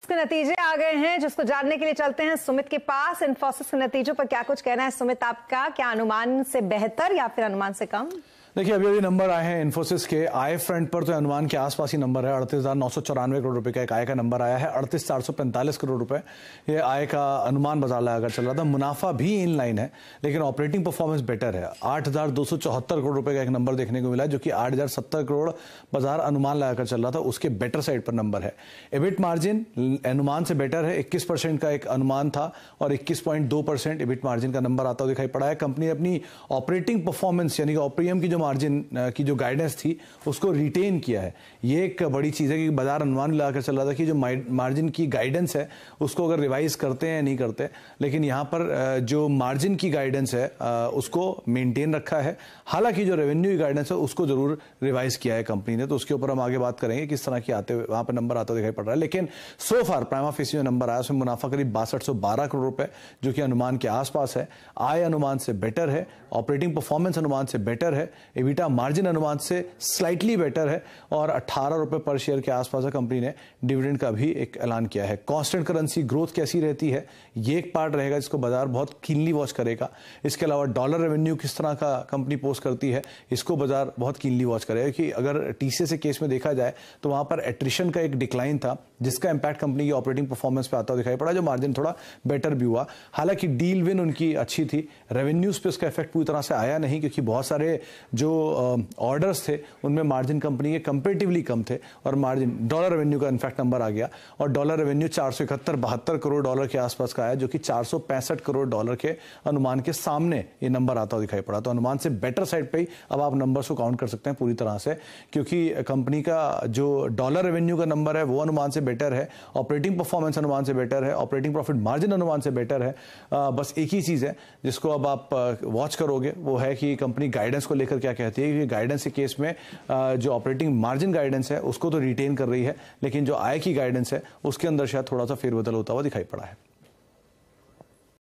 के नतीजे आ गए हैं, जिसको जानने के लिए चलते हैं सुमित के पास। इन्फोसिस के नतीजों पर क्या कुछ कहना है सुमित आपका? क्या अनुमान से बेहतर या फिर अनुमान से कम? देखिए, अभी नंबर आए हैं इन्फोसिस के। आय फ्रंट पर तो अनुमान के आसपास ही नंबर है। 38,994 करोड़ रुपए का एक आय का नंबर आया है। 38,445 करोड़ रुपए ये आय का अनुमान बाजार लगाकर चल रहा था। मुनाफा भी इन लाइन है, लेकिन ऑपरेटिंग परफॉर्मेंस बेटर है। 8,274 करोड़ रुपए का एक नंबर देखने को मिला, जो कि 8,070 करोड़ बाजार अनुमान लगाकर चल रहा था, उसके बेटर साइड पर नंबर है। एबिट मार्जिन अनुमान से बेटर है। 21% का एक अनुमान था और 21.2% एबिट मार्जिन का नंबर आता हुआ दिखाई पड़ा है। कंपनी अपनी ऑपरेटिंग परफॉर्मेंस यानी कि ऑपरेएम की जो मार्जिन की जो गाइडेंस थी उसको रिटेन किया है। ये एक बड़ी चीज है कि बाजार अनुमान लगाकर चल रहा था कि जो मार्जिन की गाइडेंस है उसको अगर रिवाइज करते हैं या नहीं करते, लेकिन यहां पर जो मार्जिन की गाइडेंस है उसको मेंटेन रखा है। हालांकि जो रेवेन्यू की गाइडेंस है उसको जरूर रिवाइज किया है कंपनी ने, तो उसके ऊपर हम आगे बात करेंगे किस तरह की आते हुए वहां पर नंबर आता दिखाई पड़ रहा है। लेकिन सो फार प्राइमा फेसी नंबर आया उसमें मुनाफा करीब 6212 करोड़ रुपए, जो कि अनुमान के आसपास है। आय अनुमान से बेटर है, ऑपरेटिंग परफॉर्मेंस अनुमान से बेटर है, एबिटा मार्जिन अनुमान से स्लाइटली बेटर है और 18 रुपए पर शेयर के आसपास कंपनी ने डिविडेंड का भी एक ऐलान किया है। कांस्टेंट करेंसी ग्रोथ कैसी रहती है ये एक पार्ट रहेगा जिसको बाजार बहुत कीनली वॉच करेगा। इसके अलावा डॉलर रेवेन्यू किस तरह का कंपनी पोस्ट करती है इसको बाजार बहुत कीनली वॉच करेगा, कि अगर टीसीएस के केस में देखा जाए तो वहां पर एट्रिशन का एक डिक्लाइन था जिसका इंपैक्ट कंपनी की ऑपरेटिंग परफॉर्मेंस पे आता हुआ दिखाई पड़ा, जो मार्जिन थोड़ा बेटर भी हुआ। हालांकि डील विन उनकी अच्छी थी, रेवेन्यूज पे उसका इफेक्ट पूरी तरह से आया नहीं, क्योंकि बहुत सारे जो ऑर्डर्स थे उनमें मार्जिन कंपनी के कंपेरेटिवली कम थे और मार्जिन डॉलर रेवेन्यू का इनफैक्ट नंबर आ गया और डॉलर रेवेन्यू 471-72 करोड़ डॉलर के आसपास का आया, जो कि 465 करोड़ डॉलर के अनुमान के सामने ये नंबर आता हुआ दिखाई पड़ा। तो अनुमान से बेटर साइड पे ही अब आप नंबर्स को काउंट कर सकते हैं पूरी तरह से, क्योंकि कंपनी का जो डॉलर रेवेन्यू का नंबर है वो अनुमान से बेटर है, ऑपरेटिंग परफॉर्मेंस अनुमान से बेटर है, ऑपरेटिंग प्रॉफिट मार्जिन अनुमान से बेटर है। बस एक ही चीज है जिसको अब आप वॉच करोगे, वो है कि कंपनी गाइडेंस को लेकर क्या कहती है। क्योंकि गाइडेंस के केस में जो ऑपरेटिंग मार्जिन गाइडेंस है उसको तो रिटेन कर रही है, लेकिन जो आय की गाइडेंस है उसके अंदर शायद थोड़ा सा फेरबदल होता हुआ दिखाई पड़ा है।